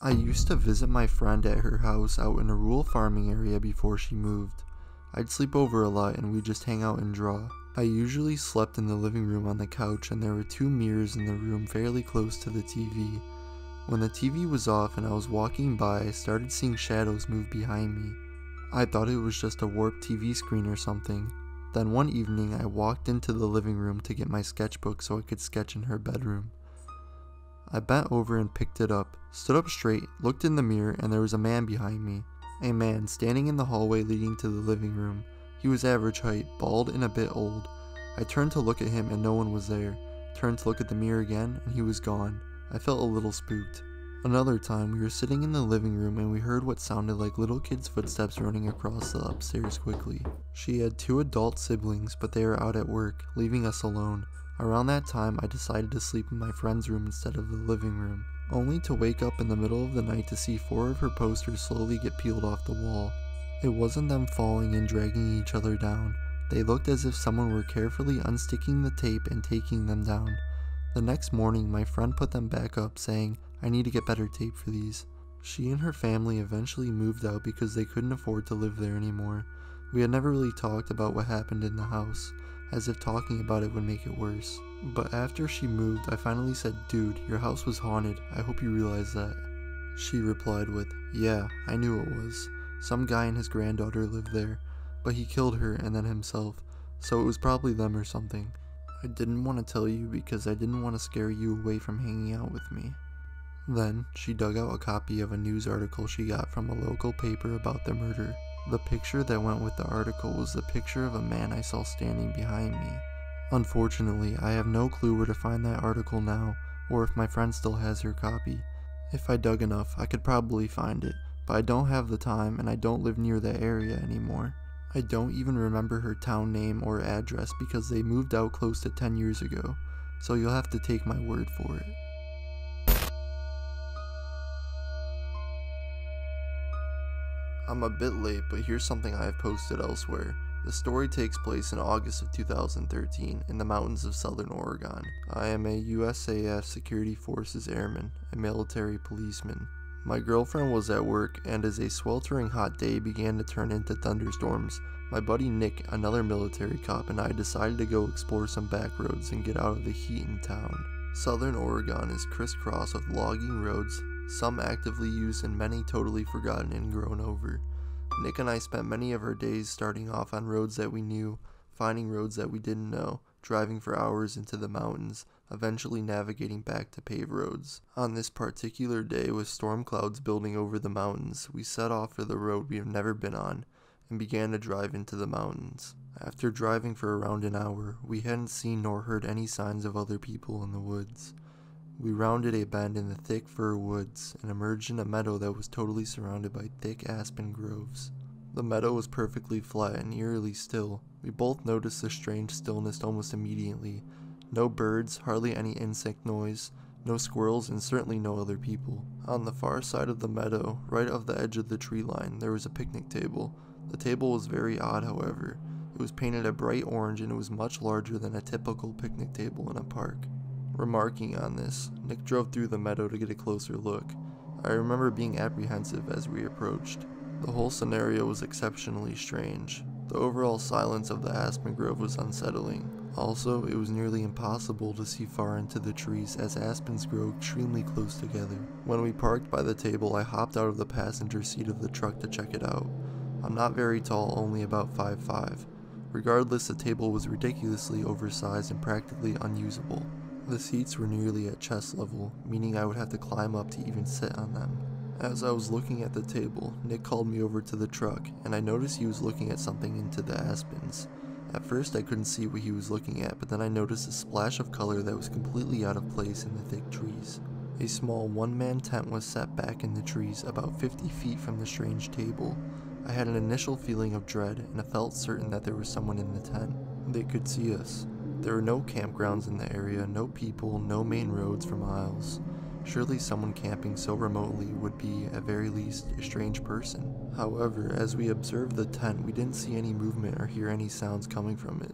I used to visit my friend at her house out in a rural farming area before she moved. I'd sleep over a lot and we'd just hang out and draw. I usually slept in the living room on the couch, and there were 2 mirrors in the room fairly close to the TV. When the TV was off and I was walking by, I started seeing shadows move behind me. I thought it was just a warped TV screen or something. Then one evening I walked into the living room to get my sketchbook so I could sketch in her bedroom. I bent over and picked it up, stood up straight, looked in the mirror, and there was a man behind me. A man standing in the hallway leading to the living room. He was average height, bald and a bit old. I turned to look at him and no one was there. Turned to look at the mirror again and he was gone. I felt a little spooked. Another time, we were sitting in the living room and we heard what sounded like little kids' footsteps running across the upstairs quickly. She had 2 adult siblings, but they were out at work, leaving us alone. Around that time, I decided to sleep in my friend's room instead of the living room, only to wake up in the middle of the night to see 4 of her posters slowly get peeled off the wall. It wasn't them falling and dragging each other down. They looked as if someone were carefully unsticking the tape and taking them down. The next morning, my friend put them back up, saying, "I need to get better tape for these." She and her family eventually moved out because they couldn't afford to live there anymore. We had never really talked about what happened in the house, as if talking about it would make it worse. But after she moved, I finally said, "Dude, your house was haunted. I hope you realize that." She replied with, "Yeah, I knew it was. Some guy and his granddaughter lived there, but he killed her and then himself, so it was probably them or something. I didn't want to tell you because I didn't want to scare you away from hanging out with me." Then, she dug out a copy of a news article she got from a local paper about the murder. The picture that went with the article was the picture of a man I saw standing behind me. Unfortunately, I have no clue where to find that article now, or if my friend still has her copy. If I dug enough, I could probably find it, but I don't have the time and I don't live near that area anymore. I don't even remember her town name or address because they moved out close to 10 years ago, so you'll have to take my word for it. I'm a bit late, but here's something I have posted elsewhere. The story takes place in August of 2013 in the mountains of southern Oregon. I am a USAF Security Forces airman, a military policeman. My girlfriend was at work, and as a sweltering hot day began to turn into thunderstorms, my buddy Nick, another military cop, and I decided to go explore some back roads and get out of the heat in town. Southern Oregon is crisscrossed with logging roads, some actively used and many totally forgotten and grown over. Nick and I spent many of our days starting off on roads that we knew, finding roads that we didn't know, driving for hours into the mountains, eventually navigating back to paved roads. On this particular day, with storm clouds building over the mountains, we set off for the road we have never been on, and began to drive into the mountains. After driving for around an hour, we hadn't seen nor heard any signs of other people in the woods. We rounded a bend in the thick fir woods and emerged in a meadow that was totally surrounded by thick aspen groves. The meadow was perfectly flat and eerily still. We both noticed the strange stillness almost immediately. No birds, hardly any insect noise, no squirrels, and certainly no other people. On the far side of the meadow, right off the edge of the tree line, there was a picnic table. The table was very odd, however. It was painted a bright orange and it was much larger than a typical picnic table in a park. Remarking on this, Nick drove through the meadow to get a closer look. I remember being apprehensive as we approached. The whole scenario was exceptionally strange. The overall silence of the aspen grove was unsettling. Also, it was nearly impossible to see far into the trees as aspens grow extremely close together. When we parked by the table, I hopped out of the passenger seat of the truck to check it out. I'm not very tall, only about 5'5". Regardless, the table was ridiculously oversized and practically unusable. The seats were nearly at chest level, meaning I would have to climb up to even sit on them. As I was looking at the table, Nick called me over to the truck, and I noticed he was looking at something into the aspens. At first I couldn't see what he was looking at, but then I noticed a splash of color that was completely out of place in the thick trees. A small one-man tent was set back in the trees about 50 feet from the strange table. I had an initial feeling of dread, and I felt certain that there was someone in the tent. They could see us. There were no campgrounds in the area, no people, no main roads for miles. Surely someone camping so remotely would be, at very least, a strange person. However, as we observed the tent, we didn't see any movement or hear any sounds coming from it.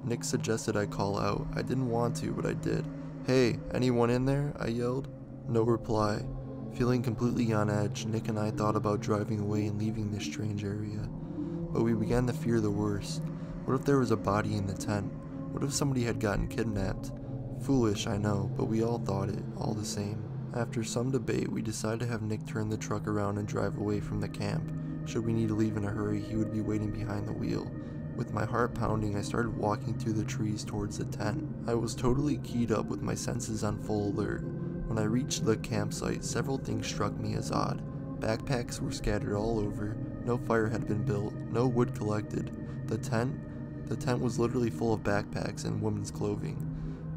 Nick suggested I call out. I didn't want to, but I did. "Hey, anyone in there?" I yelled. No reply. Feeling completely on edge, Nick and I thought about driving away and leaving this strange area. But we began to fear the worst. What if there was a body in the tent? What if somebody had gotten kidnapped? Foolish, I know, but we all thought it, all the same. After some debate, we decided to have Nick turn the truck around and drive away from the camp. Should we need to leave in a hurry, he would be waiting behind the wheel. With my heart pounding, I started walking through the trees towards the tent. I was totally keyed up with my senses on full alert. When I reached the campsite, several things struck me as odd. Backpacks were scattered all over, no fire had been built, no wood collected. The tent was literally full of backpacks and women's clothing.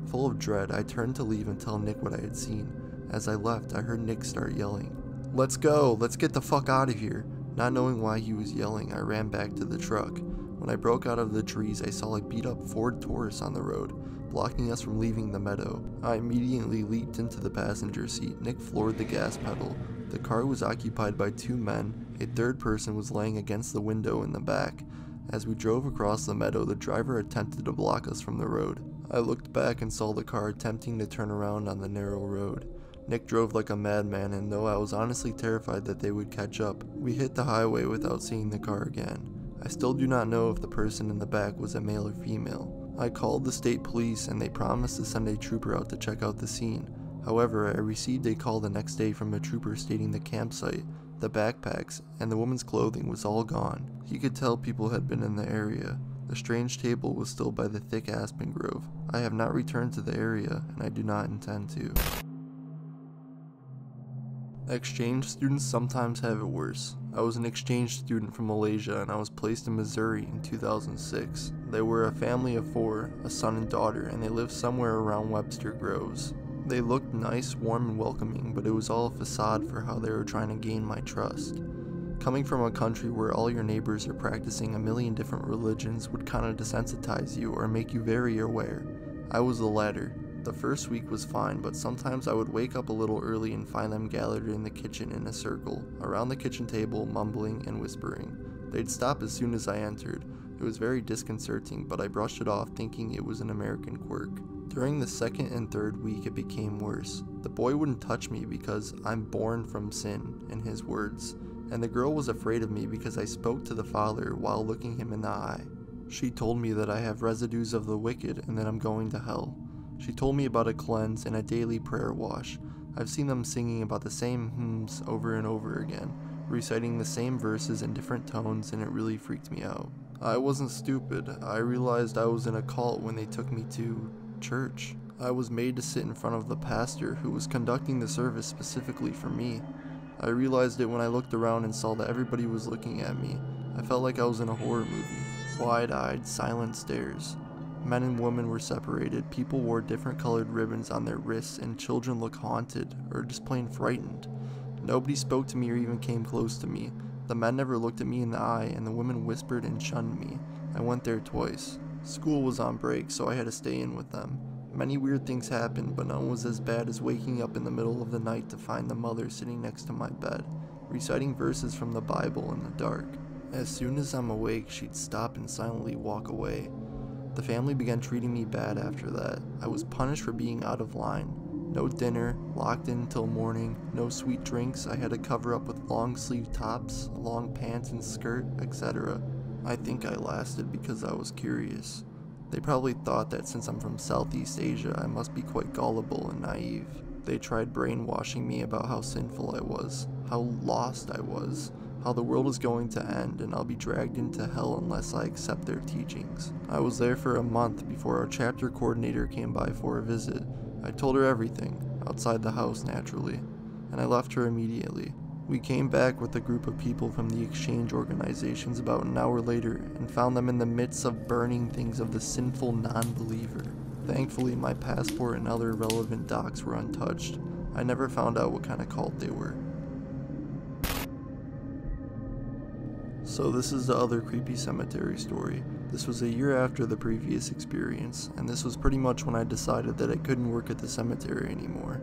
Full of dread, I turned to leave and tell Nick what I had seen. As I left, I heard Nick start yelling, "Let's go! Let's get the fuck out of here!" Not knowing why he was yelling, I ran back to the truck. When I broke out of the trees, I saw a beat-up Ford Taurus on the road, blocking us from leaving the meadow. I immediately leaped into the passenger seat. Nick floored the gas pedal. The car was occupied by two men. A third person was laying against the window in the back. As we drove across the meadow, the driver attempted to block us from the road. I looked back and saw the car attempting to turn around on the narrow road. Nick drove like a madman, and though I was honestly terrified that they would catch up, we hit the highway without seeing the car again. I still do not know if the person in the back was a male or female. I called the state police and they promised to send a trooper out to check out the scene. However, I received a call the next day from a trooper stating the campsite, the backpacks, and the woman's clothing was all gone. He could tell people had been in the area. The strange table was still by the thick aspen grove. I have not returned to the area, and I do not intend to. Exchange students sometimes have it worse. I was an exchange student from Malaysia and I was placed in Missouri in 2006. They were a family of 4, a son and daughter, and they lived somewhere around Webster Groves. They looked nice, warm, and welcoming, but it was all a facade for how they were trying to gain my trust. Coming from a country where all your neighbors are practicing a million different religions would kind of desensitize you or make you very aware. I was the latter. The first week was fine, but sometimes I would wake up a little early and find them gathered in the kitchen in a circle, around the kitchen table, mumbling and whispering. They'd stop as soon as I entered. It was very disconcerting, but I brushed it off thinking it was an American quirk. During the second and third week, it became worse. The boy wouldn't touch me because I'm born from sin, in his words, and the girl was afraid of me because I spoke to the father while looking him in the eye. She told me that I have residues of the wicked and that I'm going to hell. She told me about a cleanse and a daily prayer wash. I've seen them singing about the same hymns over and over again, reciting the same verses in different tones, and it really freaked me out. I wasn't stupid. I realized I was in a cult when they took me to church. I was made to sit in front of the pastor who was conducting the service specifically for me. I realized it when I looked around and saw that everybody was looking at me. I felt like I was in a horror movie. Wide-eyed, silent stares. Men and women were separated, people wore different colored ribbons on their wrists, and children looked haunted, or just plain frightened. Nobody spoke to me or even came close to me. The men never looked at me in the eye, and the women whispered and shunned me. I went there twice. School was on break, so I had to stay in with them. Many weird things happened, but none was as bad as waking up in the middle of the night to find the mother sitting next to my bed, reciting verses from the Bible in the dark. As soon as I'm awake, she'd stop and silently walk away. The family began treating me bad after that. I was punished for being out of line. No dinner, locked in until morning, no sweet drinks. I had to cover up with long sleeve tops, long pants and skirt, etc. I think I lasted because I was curious. They probably thought that since I'm from Southeast Asia, I must be quite gullible and naive. They tried brainwashing me about how sinful I was, how lost I was, how the world is going to end and I'll be dragged into hell unless I accept their teachings. I was there for a month before our chapter coordinator came by for a visit. I told her everything, outside the house naturally, and I left her immediately. We came back with a group of people from the exchange organizations about an hour later and found them in the midst of burning things of the sinful non-believer. Thankfully, my passport and other relevant docs were untouched. I never found out what kind of cult they were. So this is the other creepy cemetery story. This was a year after the previous experience, and this was pretty much when I decided that I couldn't work at the cemetery anymore.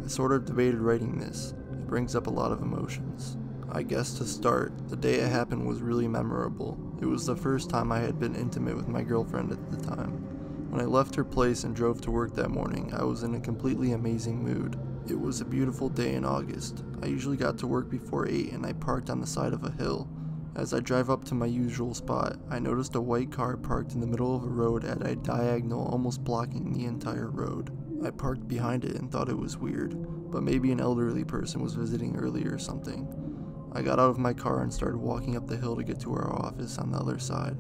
I sort of debated writing this. It brings up a lot of emotions. I guess to start, the day it happened was really memorable. It was the first time I had been intimate with my girlfriend at the time. When I left her place and drove to work that morning, I was in a completely amazing mood. It was a beautiful day in August. I usually got to work before 8 and I parked on the side of a hill. As I drive up to my usual spot, I noticed a white car parked in the middle of a road at a diagonal almost blocking the entire road. I parked behind it and thought it was weird, but maybe an elderly person was visiting earlier or something. I got out of my car and started walking up the hill to get to our office on the other side.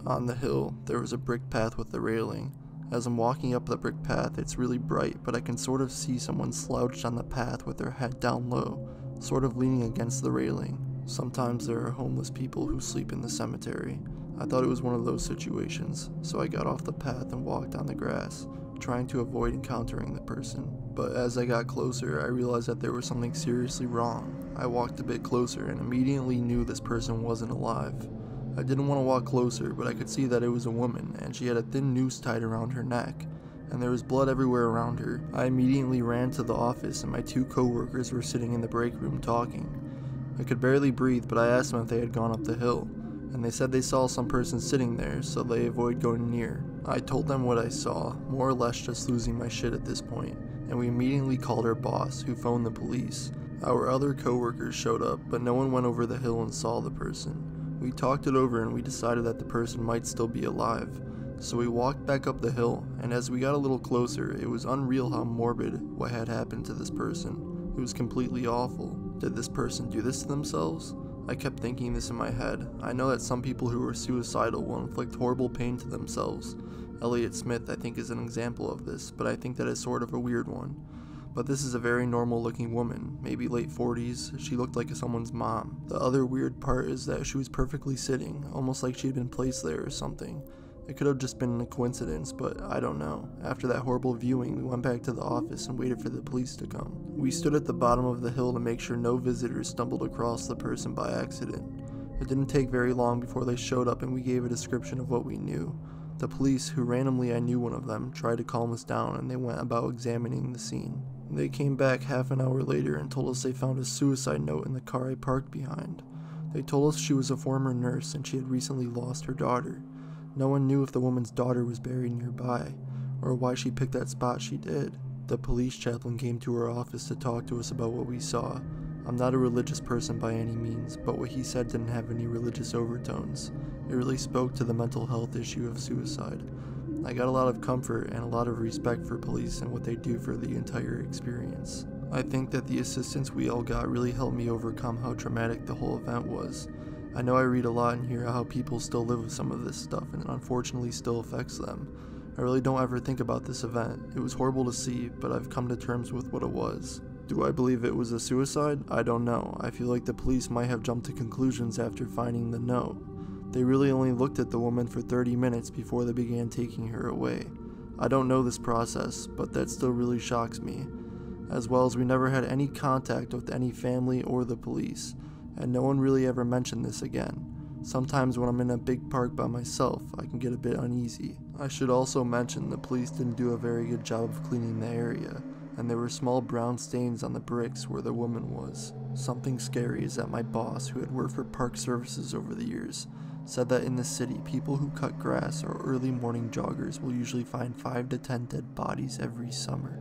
On the hill, there was a brick path with a railing. As I'm walking up the brick path, it's really bright, but I can sort of see someone slouched on the path with their head down low, sort of leaning against the railing. Sometimes there are homeless people who sleep in the cemetery. I thought it was one of those situations, so I got off the path and walked on the grass, trying to avoid encountering the person. But as I got closer, I realized that there was something seriously wrong. I walked a bit closer and immediately knew this person wasn't alive. I didn't want to walk closer, but I could see that it was a woman, and she had a thin noose tied around her neck, and there was blood everywhere around her. I immediately ran to the office, and my 2 coworkers were sitting in the break room talking. I could barely breathe, but I asked them if they had gone up the hill, and they said they saw some person sitting there, so they avoid going near. I told them what I saw, more or less just losing my shit at this point, and we immediately called our boss, who phoned the police. Our other coworkers showed up, but no one went over the hill and saw the person. We talked it over and we decided that the person might still be alive. So we walked back up the hill, and as we got a little closer, it was unreal how morbid what had happened to this person. It was completely awful. Did this person do this to themselves? I kept thinking this in my head. I know that some people who are suicidal will inflict horrible pain to themselves. Elliot Smith, I think, is an example of this, but I think that is sort of a weird one. But this is a very normal looking woman, maybe late 40s. She looked like someone's mom. The other weird part is that she was perfectly sitting, almost like she had been placed there or something. It could have just been a coincidence, but I don't know. After that horrible viewing, we went back to the office and waited for the police to come. We stood at the bottom of the hill to make sure no visitors stumbled across the person by accident. It didn't take very long before they showed up and we gave a description of what we knew. The police, who randomly I knew one of them, tried to calm us down and they went about examining the scene. They came back half an hour later and told us they found a suicide note in the car I parked behind. They told us she was a former nurse and she had recently lost her daughter. No one knew if the woman's daughter was buried nearby, or why she picked that spot she did. The police chaplain came to our office to talk to us about what we saw. I'm not a religious person by any means, but what he said didn't have any religious overtones. It really spoke to the mental health issue of suicide. I got a lot of comfort and a lot of respect for police and what they do for the entire experience. I think that the assistance we all got really helped me overcome how traumatic the whole event was. I know I read a lot and hear how people still live with some of this stuff and it unfortunately still affects them. I really don't ever think about this event. It was horrible to see, but I've come to terms with what it was. Do I believe it was a suicide? I don't know. I feel like the police might have jumped to conclusions after finding the note. They really only looked at the woman for 30 minutes before they began taking her away. I don't know this process, but that still really shocks me. As well as we never had any contact with any family or the police. And no one really ever mentioned this again. Sometimes when I'm in a big park by myself, I can get a bit uneasy. I should also mention the police didn't do a very good job of cleaning the area, and there were small brown stains on the bricks where the woman was. Something scary is that my boss, who had worked for park services over the years, said that in the city, people who cut grass or early morning joggers will usually find 5 to 10 dead bodies every summer.